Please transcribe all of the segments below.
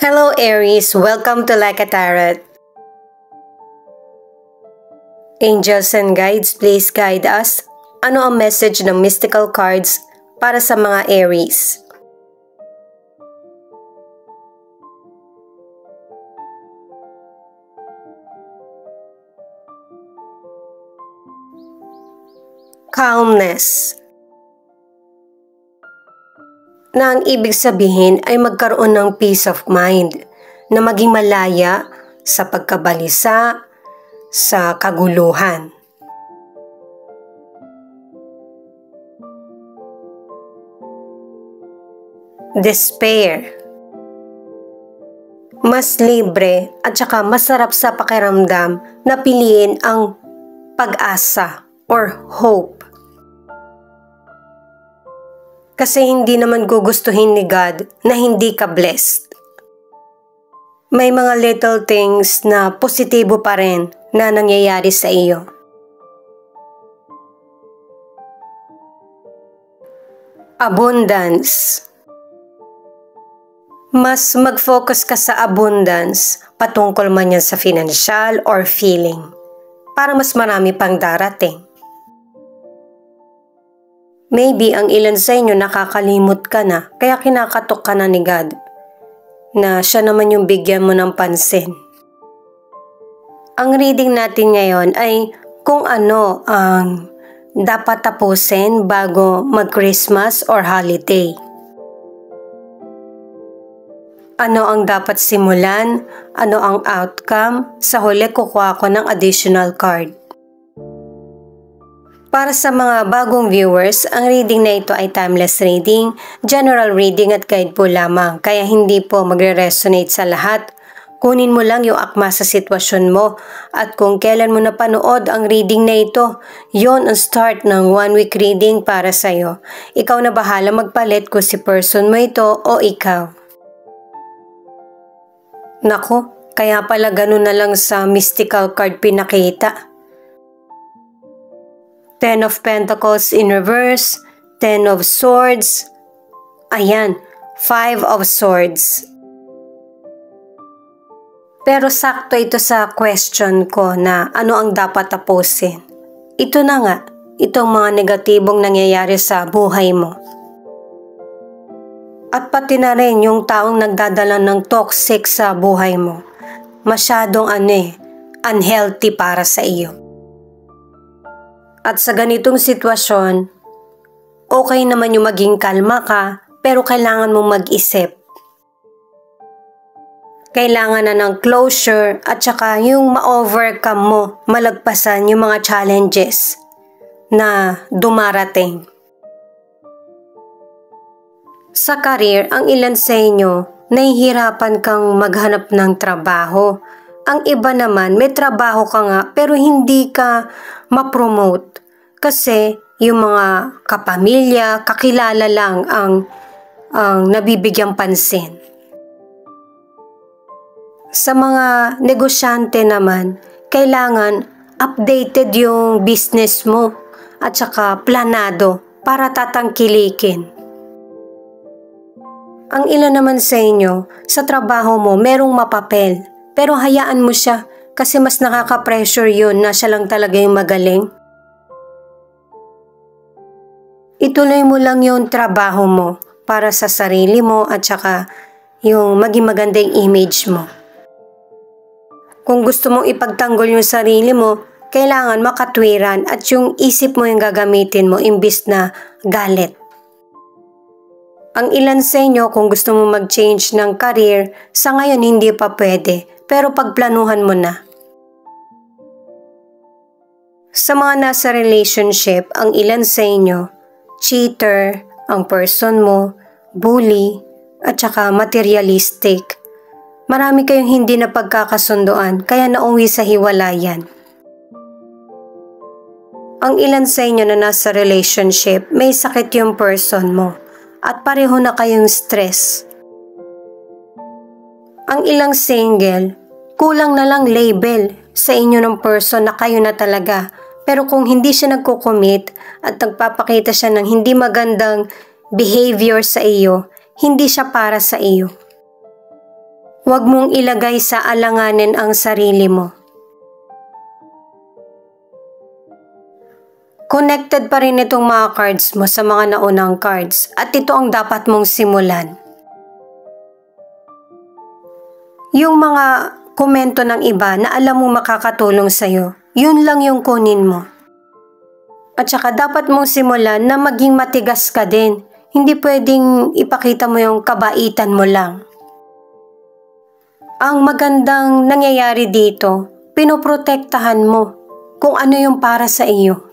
Hello Aries, welcome to Like a Tarot. Angels and guides, please guide us. Ano ang message ng mystical cards para sa mga Aries? Calmness. Na ang ibig sabihin ay magkaroon ng peace of mind, na maging malaya sa pagkabalisa, sa kaguluhan. Despair. Mas libre at saka masarap sa pakiramdam na piliin ang pag-asa or hope. Kasi hindi naman gugustuhin ni God na hindi ka blessed. May mga little things na positibo pa rin na nangyayari sa iyo. Abundance. Mas mag-focus ka sa abundance patungkol man yan sa financial or feeling para mas marami pang darating. Maybe ang ilan sa inyo nakakalimot ka na kaya kinakatok ka na ni God na siya naman yung bigyan mo ng pansin. Ang reading natin ngayon ay kung ano ang dapat tapusin bago mag-Christmas or holiday. Ano ang dapat simulan? Ano ang outcome? Sa huli kukuha ko ng additional card. Para sa mga bagong viewers, ang reading na ito ay timeless reading, general reading at guide po lamang, kaya hindi po magre-resonate sa lahat. Kunin mo lang yung akma sa sitwasyon mo at kung kailan mo napanood ang reading na ito, yon ang start ng 1 week reading para sa'yo. Ikaw na bahala magpalit kung si person mo ito o ikaw. Nako, kaya pala ganun na lang sa mystical card pinakita. 10 of Pentacles in reverse, 10 of Swords, ayan, 5 of Swords. Pero sakto ito sa question ko na ano ang dapat tapusin. Ito na nga, itong mga negatibong nangyayari sa buhay mo. At pati na rin yung taong nagdadala ng toxic sa buhay mo. Masyadong unhealthy para sa iyo. At sa ganitong sitwasyon, okay naman yung maging kalma ka, pero kailangan mong mag-isip. Kailangan na ng closure at saka yung ma-overcome mo, malagpasan yung mga challenges na dumarating. Sa career, ang ilan sa inyo, nahihirapan kang maghanap ng trabaho. Ang iba naman, may trabaho ka nga pero hindi ka ma-promote kasi yung mga kapamilya, kakilala lang ang nabibigyang pansin. Sa mga negosyante naman, kailangan updated yung business mo at saka planado para tatangkilikin. Ang ilan naman sa inyo, sa trabaho mo merong mapapel, pero hayaan mo siya kasi mas nakaka-pressure yun na siya lang talaga yung magaling. Ituloy mo lang yung trabaho mo para sa sarili mo at saka yung maging maganda yung image mo. Kung gusto mong ipagtanggol yung sarili mo, kailangan makatwiran at yung isip mo yung gagamitin mo imbis na galit. Ang ilan sa inyo kung gusto mo mag-change ng career, sa ngayon hindi pa pwede, pero pagplanuhan mo na. Sa mga nasa relationship, ang ilan sa inyo, cheater, ang person mo, bully, at saka materialistic. Marami kayong hindi na pagkakasunduan, kaya nauwi sa hiwalayan. Ang ilan sa inyo na nasa relationship, may sakit yung person mo. At pareho na kayong stress. Ang ilang single, kulang na lang label sa inyo ng person na kayo na talaga. Pero kung hindi siya nagko-commit at nagpapakita siya ng hindi magandang behavior sa iyo, hindi siya para sa iyo. Huwag mong ilagay sa alanganin ang sarili mo. Connected pa rin itong mga cards mo sa mga naunang cards at ito ang dapat mong simulan. Yung mga komento ng iba na alam mong makakatulong sa'yo, yun lang yung kunin mo. At saka dapat mong simulan na maging matigas ka din. Hindi pwedeng ipakita mo yung kabaitan mo lang. Ang magandang nangyayari dito, pinoprotektahan mo kung ano yung para sa iyo.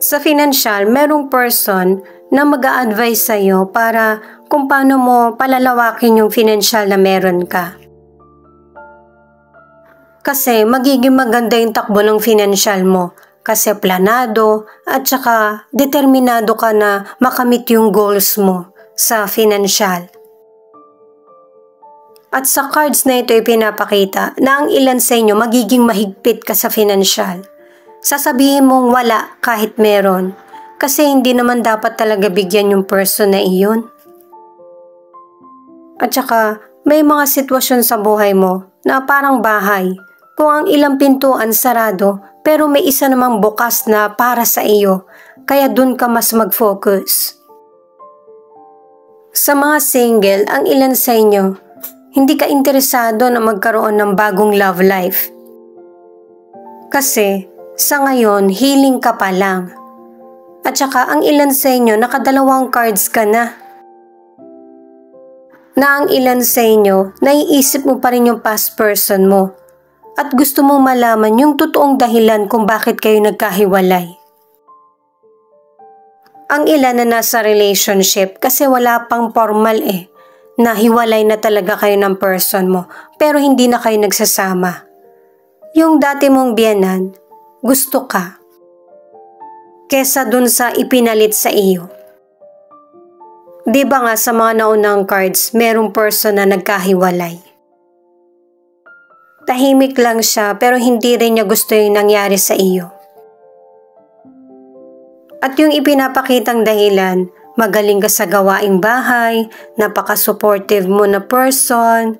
Sa financial, merong person na mag-a-advise sa'yo para kung paano mo palalawakin yung financial na meron ka. Kasi magiging maganda yung takbo ng financial mo kasi planado at saka determinado ka na makamit yung goals mo sa financial. At sa cards na ito ipinapakita na ang ilan sa inyo magiging mahigpit ka sa financial. Sasabihin mong wala kahit meron kasi hindi naman dapat talaga bigyan yung person na iyon. At saka may mga sitwasyon sa buhay mo na parang bahay kung ang ilang pintuan sarado pero may isa namang bukas na para sa iyo kaya dun ka mas mag-focus. Sa mga single, ang ilan sa inyo hindi ka interesado na magkaroon ng bagong love life. Kasi sa ngayon, healing ka pa lang. At saka ang ilan sa inyo, nakadalawang cards ka na. Na ang ilan sa inyo, naiisip mo pa rin yung past person mo. At gusto mong malaman yung totoong dahilan kung bakit kayo nagkahiwalay. Ang ilan na nasa relationship kasi wala pang formal na hiwalay na talaga kayo ng person mo pero hindi na kayo nagsasama. Yung dati mong biyenan, gusto ka kesa dun sa ipinalit sa iyo. Di ba nga sa mga naunang cards, merong person na nagkahiwalay. Tahimik lang siya pero hindi rin niya gusto yung nangyari sa iyo. At yung ipinapakitang dahilan, magaling ka sa gawaing bahay, napaka-supportive mo na person.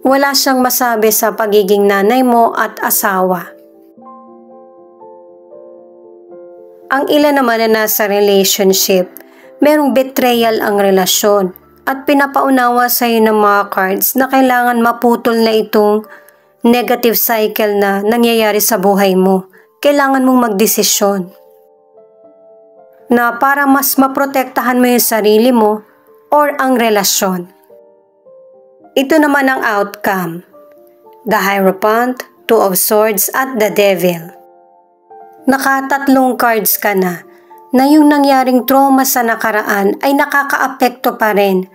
Wala siyang masabi sa pagiging nanay mo at asawa. Ang ilan naman na nasa relationship, merong betrayal ang relasyon at pinapaunawa sa iyo ng mga cards na kailangan maputol na itong negative cycle na nangyayari sa buhay mo. Kailangan mong magdesisyon na para mas maprotektahan mo yung sarili mo or ang relasyon. Ito naman ang outcome. The Hierophant, Two of Swords at the Devil. Nakatatlong cards ka na yung nangyaring trauma sa nakaraan ay nakakaapekto pa rin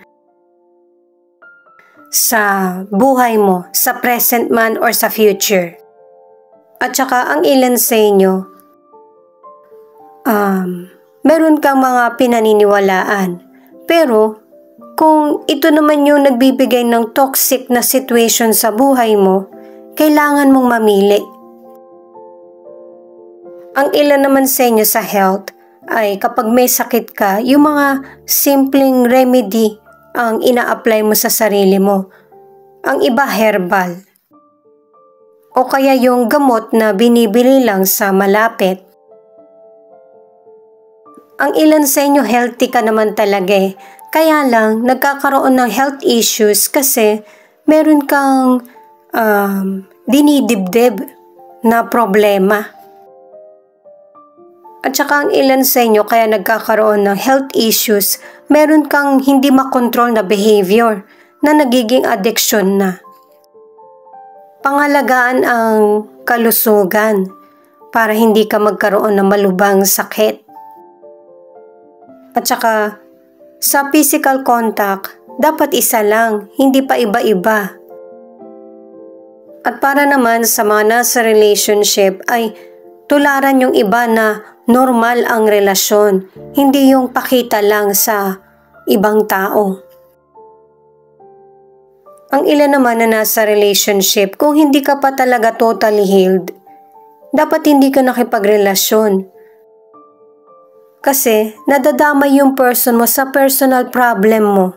sa buhay mo, sa present man or sa future. At saka ang ilan sa inyo, meron kang mga pinaniniwalaan. Pero kung ito naman yung nagbibigay ng toxic na situation sa buhay mo, kailangan mong mamili. Ang ilan naman sa inyo sa health ay kapag may sakit ka, yung mga simpleng remedy ang ina-apply mo sa sarili mo. Ang iba herbal. O kaya yung gamot na binibili lang sa malapit. Ang ilan sa inyo healthy ka naman talaga kaya lang nagkakaroon ng health issues kasi meron kang dinidibdib na problema. At saka ang ilan sa inyo kaya nagkakaroon ng health issues, meron kang hindi makontrol na behavior na nagiging addiction na. Pangalagaan ang kalusugan para hindi ka magkaroon ng malubhang sakit. At saka sa physical contact, dapat isa lang, hindi pa iba-iba. At para naman sa mga nasa relationship ay tularan yung iba na normal ang relasyon, hindi yung pakita lang sa ibang tao. Ang ilan naman na nasa relationship, kung hindi ka pa talaga totally healed, dapat hindi ka nakipagrelasyon. Kasi nadadamay yung person mo sa personal problem mo.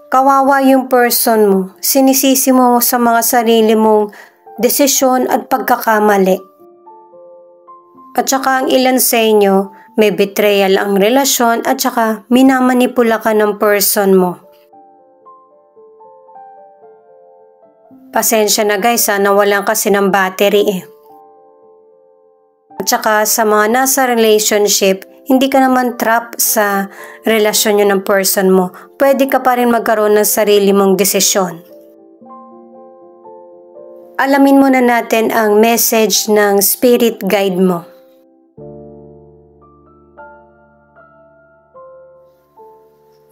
Kawawa yung person mo, sinisisi mo sa mga sarili mong desisyon at pagkakamali. At saka ang ilan sa inyo, may betrayal ang relasyon at saka minamanipula ka ng person mo. Pasensya na guys, nawalan kasi ng battery eh. At saka sa mga nasa relationship, hindi ka naman trap sa relasyon nyo ng person mo. Pwede ka pa rin magkaroon ng sarili mong desisyon. Alamin muna natin ang message ng spirit guide mo.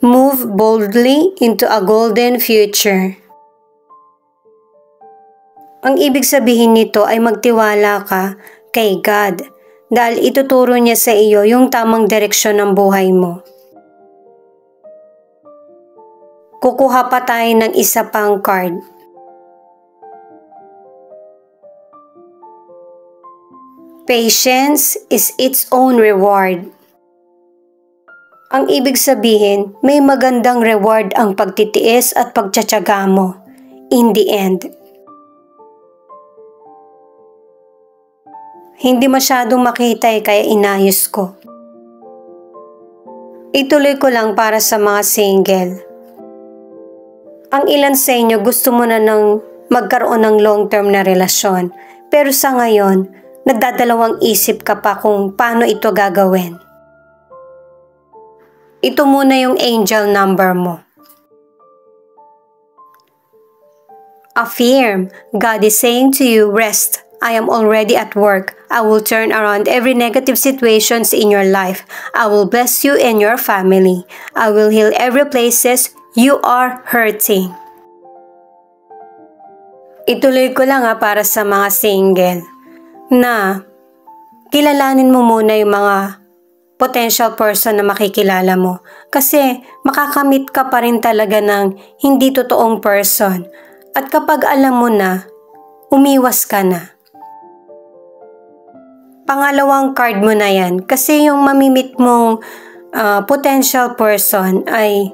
Move boldly into a golden future. Ang ibig sabihin nito ay magtiwala ka kay God dahil ituturo niya sa iyo yung tamang direksyon ng buhay mo. Kukuha pa tayo ng isa pang card. Patience is its own reward. Ang ibig sabihin, may magandang reward ang pagtitiis at pagtsatsaga mo in the end. Hindi masyadong makita kaya inayos ko. Ituloy ko lang para sa mga single. Ang ilan sa inyo gusto mo na nang magkaroon ng long-term na relasyon, pero sa ngayon, nagdadalawang isip ka pa kung paano ito gagawin. Ito muna yung angel number mo. Affirm, God is saying to you, rest. I am already at work. I will turn around every negative situations in your life. I will bless you and your family. I will heal every places you are hurting. Ituloy ko lang para sa mga single na kilalanin mo muna yung mga potential person na makikilala mo kasi makakamit ka pa rin talaga ng hindi totoong person at kapag alam mo na, umiwas ka na. Pangalawang card mo na yan kasi yung mamimit mong potential person ay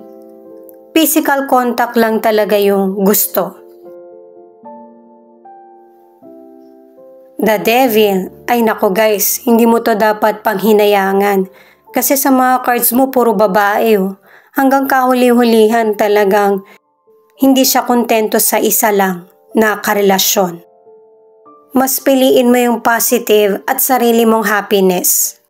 physical contact lang talaga yung gusto. The Devil, ay nako guys, hindi mo to dapat panghinayangan kasi sa mga cards mo puro babae oh. Hanggang kahuli-hulihan talagang hindi siya kontento sa isa lang na karelasyon. Mas piliin mo yung positive at sarili mong happiness.